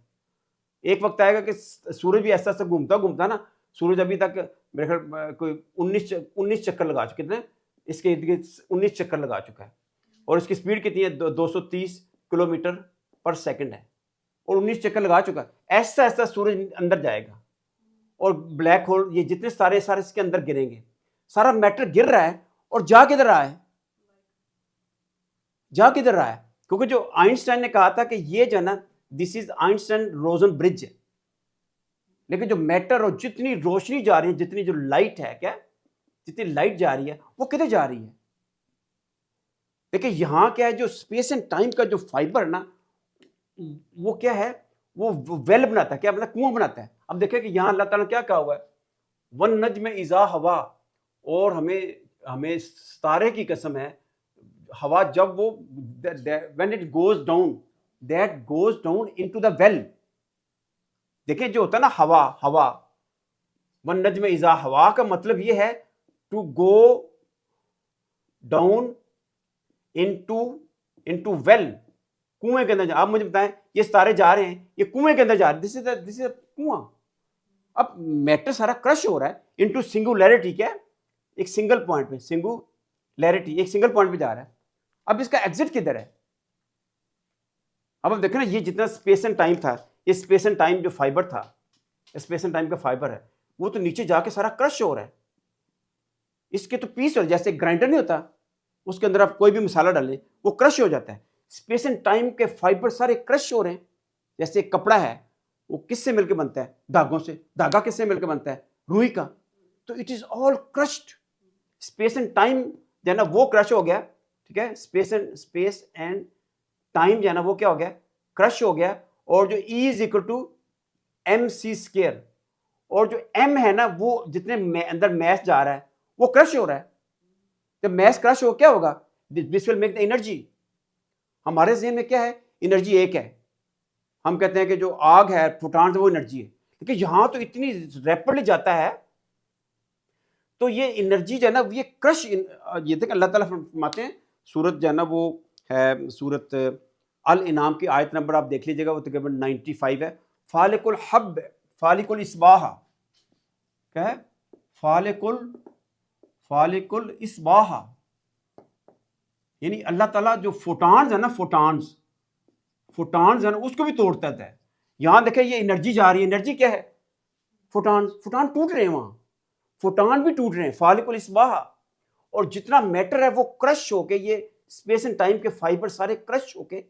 एक वक्त आएगा कि सूरज भी ऐसा ऐसा घूमता ना। सूरज अभी तक मेरे ख्याल कोई 19 चक्कर लगा चुके, कितने इसके इर्द गिर्द 19 चक्कर लगा चुका है। और इसकी स्पीड कितनी है, 230 किलोमीटर पर सेकंड है, और 19 चक्कर लगा चुका है। ऐसा ऐसा सूरज अंदर जाएगा, और ब्लैक होल ये जितने सारे इसके अंदर गिरेंगे। सारा मैटर गिर रहा है, और जा किधर रहा है, क्योंकि जो आइंस्टाइन ने कहा था कि ये जो है ना, this is Einstein Rojan bridge है। लेकिन जो मैटर और जितनी रोशनी जा रही है, जितनी जो लाइट है, क्या जितनी लाइट जा रही है, वो किधर जा रही है। देखिए यहां क्या है, जो स्पेस एंड टाइम का जो फाइबर ना, वो क्या है, वो वेल बनाता है, क्या मतलब कुआं बनाता है। अब देखिए कि यहां अल्लाह ताला ने क्या कहा हुआ है, वन नज्म इज़ा हवा, और हमें सितारे की कसम है, हवा जब वो when it goes down, that goes down into the well. देखिए जो होता है ना हवा, वन नज्म इज़ा हवा का मतलब ये है to go down into well, कुएं के अंदर। आप मुझे बताएं, ये सितारे जा रहे हैं, ये कुएं के अंदर जा रहे हैं, दिस इज कुआं। अब मैटर सारा क्रश हो रहा है इनटू सिंगुलैरिटी, क्या एक सिंगल पॉइंट पे, सिंगुलैरिटी एक सिंगल पॉइंट पे जा रहा है। अब इसका एग्जिट किधर है। अब देखें ना, ये जितना स्पेस एंड टाइम था, ये स्पेस एंड टाइम जो फाइबर था, स्पेस एंड टाइम का फाइबर है, वो तो नीचे जाके सारा क्रश हो रहा है। इसके तो पीस हो, जैसे ग्राइंडर नहीं होता, उसके अंदर आप कोई भी मसाला डालें वो क्रश हो जाता है। स्पेस एंड टाइम के फाइबर सारे क्रश हो रहे हैं। जैसे एक कपड़ा है, वो किससे मिलकर बनता है, धागों से। धागा किससे मिलकर बनता है, रुई का। तो it is all crushed. Space and time जो है ना वो क्रश हो गया, ठीक है। स्पेस एंड टाइम जो है ना वो क्या हो गया, क्रश हो गया। और जो E is equal to mc², और जो m है ना, वो जितने अंदर मैस जा रहा है वो क्रश हो रहा है। जब मैस क्रश हो, क्या होगा, this will make the energy. हमारे ज़हन में क्या है, एनर्जी एक है। हम कहते हैं कि जो आग है, फोटॉन्स, वो एनर्जी है। लेकिन यहां तो इतनी रैपिडली जाता है, तो ये एनर्जी जो है ना, ये क्रश, ये देख अल्लाह ताला फरमाते हैं, सूरत जो है ना वो है सूरत अल इनाम की आयत नंबर आप देख लीजिएगा, वो तकरीबन 95 है। फालिकुल हब फालिकुल इस्बाहा, क्या है, फालिकुल इस्बाहा, यानी अल्लाह ताला जो फोटॉन्स है ना, फोटॉन्स है ना, उसको भी तोड़ता है। यहां देखें ये एनर्जी जा रही है, एनर्जी क्या है, फोटॉन टूट रहे हैं, वहां फोटॉन भी टूट रहे हैं, फालिकुल इस्बाहा। और जितना मैटर है वो क्रश होके, ये स्पेस एंड टाइम के फाइबर सारे क्रश होके,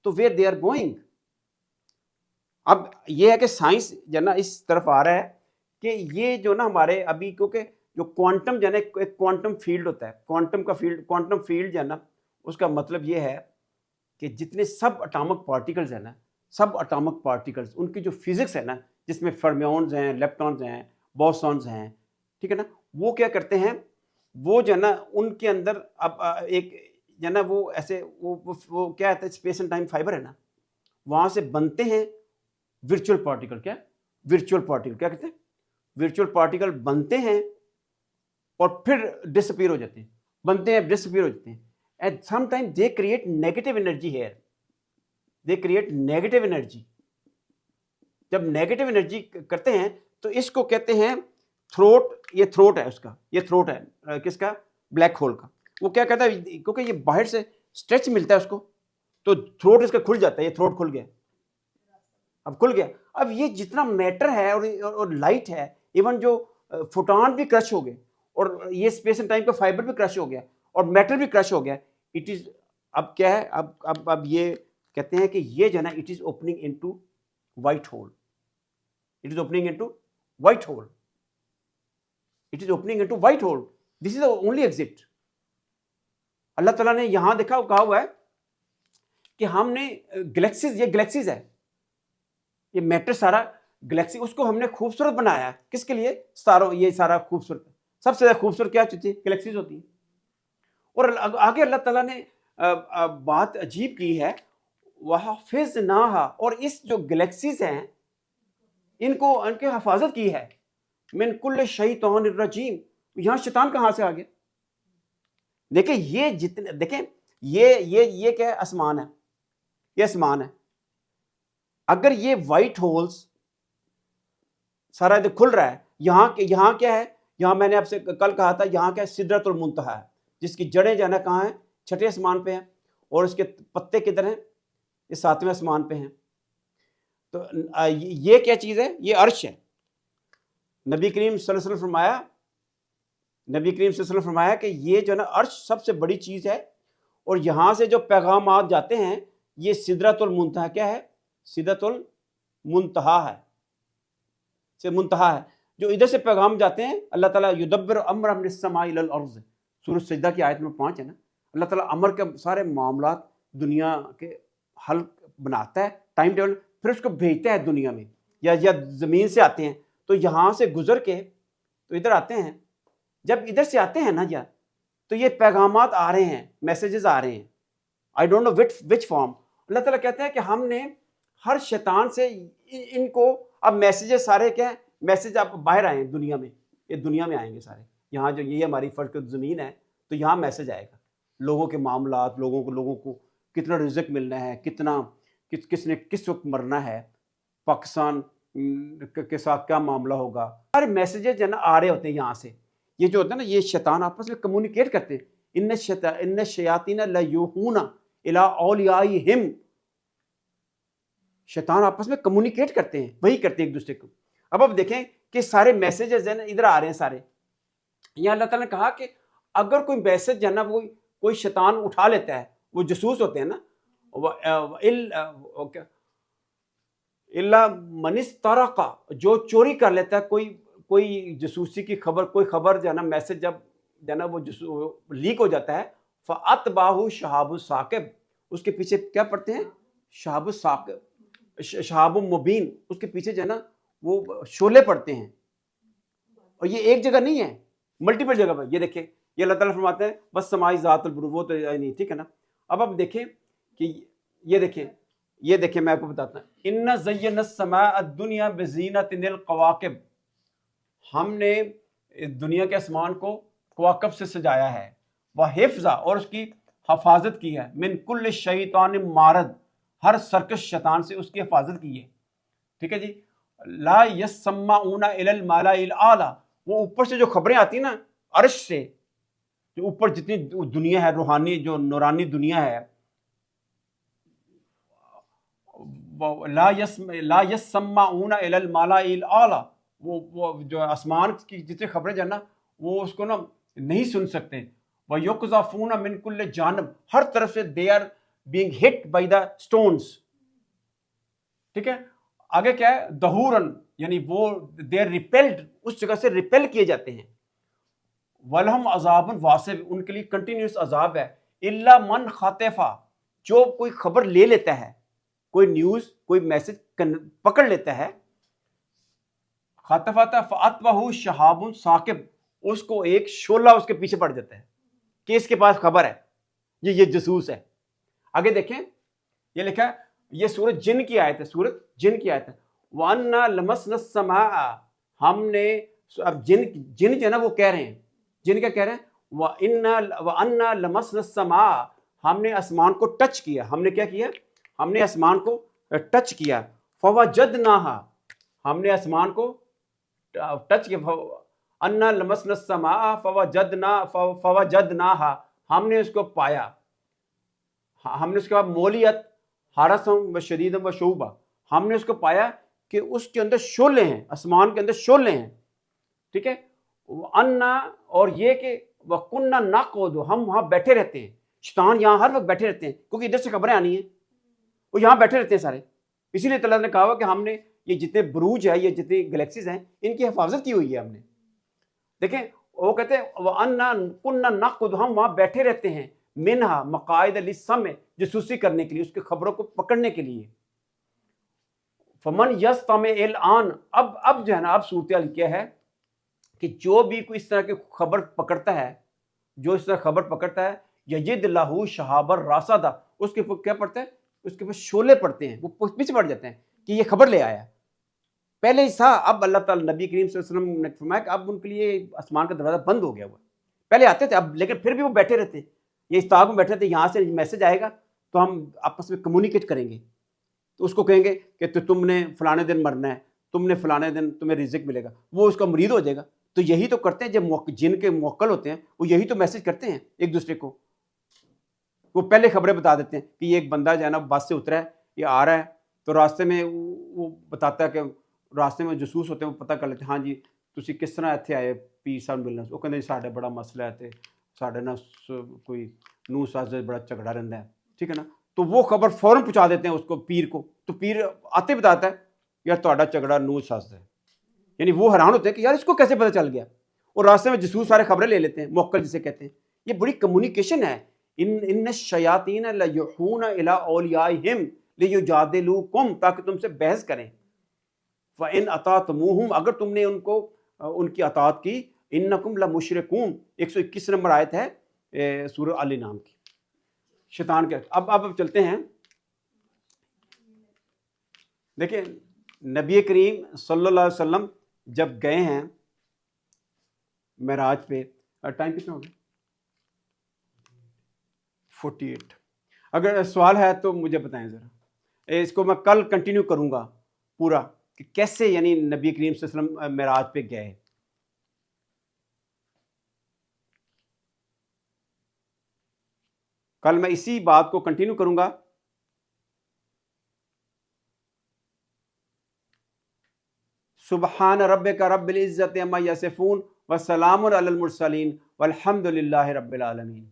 तो वेयर दे आर गोइंग। अब ये है कि साइंस जो ना इस तरफ आ रहा है कि ये जो ना हमारे अभी, क्योंकि जो क्वांटम जो है ना, एक क्वांटम फील्ड होता है, क्वांटम फील्ड जो है ना, उसका मतलब ये है कि जितने सब अटामिक पार्टिकल्स हैं ना, सब अटामिक पार्टिकल्स, उनकी जो फिजिक्स है ना, जिसमें फर्मियॉन्स हैं, लेप्टॉन्स हैं, बोसॉन्स हैं, ठीक है ना, वो क्या करते हैं, वो जो है ना उनके अंदर अब एक जो है ना वो ऐसे वो क्या है, स्पेस एंड टाइम फाइबर है ना, वहां से बनते हैं वर्चुअल पार्टिकल। क्या वर्चुअल पार्टिकल क्या कहते हैं? वर्चुअल पार्टिकल बनते हैं और फिर डिसअपीयर हो जाते हैं, बनते हैं डिसअपीयर हो जाते हैं। At some time they create negative energy here, they create negative energy. जब नेगेटिव एनर्जी करते हैं तो इसको कहते हैं थ्रोट। ये थ्रोट है उसका, ये थ्रोट है किसका? ब्लैक होल का। वो क्या कहता है, क्योंकि ये बाहर से स्ट्रेच मिलता है उसको, तो थ्रोट इसका खुल जाता है। ये थ्रोट खुल गया, अब खुल गया। अब ये जितना मैटर है और लाइट है, इवन जो फोटॉन भी क्रश हो गए, और ये स्पेस एंड टाइम का फाइबर भी क्रश हो गया, और मैटर भी क्रश हो गया। इट इज अब क्या है, अब ये कहते हैं कि ये जो है ना, it is opening into white hole. It is opening into white hole. It is opening into white hole. This is the only exit. Allah ताला ने यहां देखा, कहा हुआ है कि हमने गैलेक्सीज, ये गैलेक्सीज है, ये मैटर सारा गैलेक्सी, उसको हमने खूबसूरत बनाया। किसके लिए? सारों, ये सारा खूबसूरत। सबसे ज्यादा खूबसूरत क्या होती है? गैलेक्सीज होती है। और आगे अल्लाह ताला ने बात अजीब की है, वह फिज नाहा, और इस जो गैलेक्सीज हैं इनको, इनकी हिफाजत की है मिन कुल्ल शैतान रजीम। यहां शैतान कहां से आ गया? देखें ये जितने, देखें ये क्या है? आसमान है, ये आसमान है। अगर ये व्हाइट होल्स सारा इधर खुल रहा है, यहाँ क्या है? यहाँ मैंने आपसे कल कहा था, यहाँ क्या है? सिदरतुल मुंतहा है, जिसकी जड़ें जाना कहाँ है? छठे आसमान पे हैं, और इसके पत्ते किधर हैं? ये सातवें आसमान पे हैं। तो ये क्या चीज़ है? ये अर्श है। नबी करीम सल्लल्लाहु अलैहि वसल्लम फरमाया, नबी करीम सल्लल्लाहु अलैहि वसल्लम फरमाया कि ये जो है ना अर्श सबसे बड़ी चीज़ है, और यहाँ से जो पैगाम जाते हैं, ये सिदरतुल मुंतहा क्या है? सिदरतुल मुंतहा है, से मुंतहा है। जो इधर से पैगाम जाते हैं, अल्लाह ताला युदब्बिरु अम्र मिनस समाई इलल अर्ज़, सूरह सजदा की आयत नंबर 5 है ना। अल्लाह ताला अमर के सारे मामलात दुनिया के हल बनाता है, टाइम टेबल, फिर उसको भेजता है दुनिया में, या ज़मीन से आते हैं तो यहाँ से गुजर के तो इधर आते हैं। जब इधर से आते हैं ना यार, तो ये पैगामात आ रहे हैं, मैसेजेस आ रहे हैं, I don't know which form. Allah ताला कहते हैं कि हमने हर शैतान से इनको, अब मैसेजेस सारे क्या है? मैसेज अब बाहर आए हैं दुनिया में, ये दुनिया में आएंगे सारे। यहाँ जो ये हमारी फर्क ज़मीन है, तो यहाँ मैसेज आएगा, लोगों के मामलात, लोगों को कितना रिज़्क मिलना है, कितना किसने किस वक्त मरना है, पाकिस्तान के साथ क्या मामला होगा, सारे मैसेजेस जो ना आ रहे होते हैं यहाँ से। ये जो होता है ना, ये शैतान आपस में कम्युनिकेट करते हैं। इन्न शयातीन लयूहूना इला औलियाइहिम, शैतान आपस में कम्युनिकेट करते हैं, वही करते हैं एक दूसरे को। अब देखें कि सारे मैसेजेस है ना इधर आ रहे हैं सारे। यहाँ अल्लाह ताला ने कहा कि अगर कोई मैसेज है ना, वो कोई शैतान उठा लेता है, वो जसूस होते हैं ना, इल्ला मनिस्तरका, जो चोरी कर लेता है, कोई जसूसी की खबर, कोई खबर जो है ना, मैसेज जब जो ना वो लीक हो जाता है, फ़अतबाहु शहाबु साकिब, उसके पीछे क्या पढ़ते हैं? शहाबु साकिब, शहाबु मुबीन, उसके पीछे जो है ना वो शोले पढ़ते हैं। और ये एक जगह नहीं है, मल्टीपल जगह पर। ये देखें, ये अल्लाह ताला फरमाते हैं बस समाई ज़ातुल बुरूज, वो तो नहीं, ठीक है ना। अब देखें कि ये देखें मैं आपको बताता हूँ, इन्ना ज़य्यना समाअ दुनिया बिज़ीनतिल कवाकिब, हमने इस दुनिया के आसमान को कवाकब से सजाया है। वह हिफ्ज़ा, और उसकी हिफाजत की है, मिन कुल्ल शैतान मारद, हर सर्कश शैतान से उसकी हिफाजत की है। ठीक है जी। ला यस्समाऊना इलल मलाइल आला, वो ऊपर से जो खबरें आती ना अर्श से, जो ऊपर जितनी दुनिया है, रूहानी जो नूरानी दुनिया है, ला यस्समाऊना इलल मलाइल आला, वो जो आसमान की जितनी खबरें जो है ना, वो उसको ना नहीं सुन सकते। वह युक़ज़फ़ूना मिन कुल्ल जानब, हर तरफ से they are being hit by the stones. ठीक है। आगे क्या है? दहूरन, यानी वो दे आर रिपेल्ड, उस जगह से रिपेल किए जाते हैं। वलहम अज़ाबुन वासिब, उनके लिए कंटिन्यूस अजाब है। इल्ला मन खातिफा, जो कोई खबर ले लेता है, कोई न्यूज़, कोई मैसेज पकड़ लेता है, खातफाता फ़अतबहु शहाबुन साकिब, उसको एक शोला उसके पीछे पड़ जाता है कि इसके पास खबर है, ये जसूस है। आगे देखें, ये लिखा है, ये सूरत जिन की आयत है, सूरत जिन की आयत है। वन्ना लमसना समा, हमने, अब जिन जिन जो है ना वो कह रहे हैं, जिन क्या कह रहे हैं, वन्ना लमसना समा, हमने आसमान को टच किया। हमने क्या किया? हमने आसमान को टच किया। फवजदनाहा, हमने आसमान को टच किया। अन्ना लमसना समा फवजदनाहा, हमने उसको पाया। हमने उसके बाद मोलियत हारसम व शदीदम व शोबा, हमने उसको पाया कि उसके अंदर शोले हैं, आसमान के अंदर शोले हैं। ठीक है, अन्ना, और ये कि वकुन्ना नाक़ुदु, हम वहां बैठे रहते हैं। शैतान यहाँ हर वक्त बैठे रहते हैं क्योंकि इधर से खबरें आनी है, वो यहाँ बैठे रहते हैं सारे। इसीलिए अल्लाह ने कहा कि हमने ये जितने बुरूज है, ये जितनी गैलेक्सीज हैं, इनकी हिफाजत की हुई है हमने। देखें, वो कहते हैं वअन्ना कुन्ना नाक़ुदु, हम वहां बैठे रहते हैं, मिनहा मक़ाइद लिस्सम, जासूसी करने के लिए, उसकी खबरों को पकड़ने के लिए। फमन यस्तमिल आन, अब जो है ना, अब सूरत क्या है कि जो भी कोई इस तरह की खबर पकड़ता है, जो इस तरह खबर पकड़ता है, यजिद लहू शहाबर रासादा, उसके ऊपर क्या पड़ता है? उसके ऊपर शोले पड़ते हैं, वो पीछे पड़ जाते हैं कि ये खबर ले आया। पहले ही था, अब अल्लाह ताला नबी करीम सल्लल्लाहु अलैहि वसल्लम ने फरमाया कि अब उनके लिए आसमान का दरवाजा बंद हो गया हुआ। पहले आते थे, अब लेकिन फिर भी वो बैठे रहते, ये इस ताक में बैठे थे, यहाँ से मैसेज आएगा तो हम आपस में कम्युनिकेट करेंगे। तो उसको कहेंगे कि तो तुमने फलाने दिन मरना है, तुमने फलाने दिन तुम्हें रिज़्क मिलेगा, वो उसका मुरीद हो जाएगा। तो यही तो करते हैं जब जिन के मुवक्किल होते हैं, वो यही तो मैसेज करते हैं एक दूसरे को। वो पहले खबरें बता देते हैं कि ये एक बंदा जो है ना बस से उतरा है, ये आ रहा है, तो रास्ते में वो बताता है कि रास्ते में जसूस होते हैं, वो पता कर लेते हैं, हाँ जी तुसी किस तरह इत्थे आए पीर साहब मिलना। वो कहते साढ़े बड़ा मसला है, तो साढ़े ना कोई नूह सास से बड़ा झगड़ा रहता है, ठीक है ना। तो वो खबर फौरन पहुँचा देते हैं उसको, पीर को। तो पीर आते बताता है यार ਤੁਹਾਡਾ झगड़ा नूह सास है। यानी वो हैरान होते हैं कि यार इसको कैसे पता चल गया। और रास्ते में जसूस सारे खबरें ले लेते हैं, मुवक्किल जिसे कहते हैं। ये बड़ी कम्युनिकेशन है। इन शयातीन लयूहूना इला औलियाहिम लियुजादिलूकुम, ताकि तुमसे बहस करें। फ़इन अतातमूहुम, अगर तुमने उनको उनकी अतात की, इन्नकुम लमुशरिकून, 121 नंबर आयत है सूरह अल नाम की, शैतान के। अब चलते हैं, देखिए नबी करीम सल्लल्लाहु अलैहि वसल्लम जब गए हैं मेराज पे, टाइम कितना हो गया? 48। अगर सवाल है तो मुझे बताएं ज़रा, इसको मैं कल कंटिन्यू करूँगा पूरा कि कैसे यानी नबी करीम सल्लल्लाहु अलैहि वसल्लम मेराज पे गए। कल मैं इसी बात को कंटिन्यू करूँगा। सुबहान रब्बिका रब्बिल इज़्ज़ति अम्मा यसिफून व सलामुन अलल मुरसलीन वल्हम्दुलिल्लाहि रब्बिल आलमीन।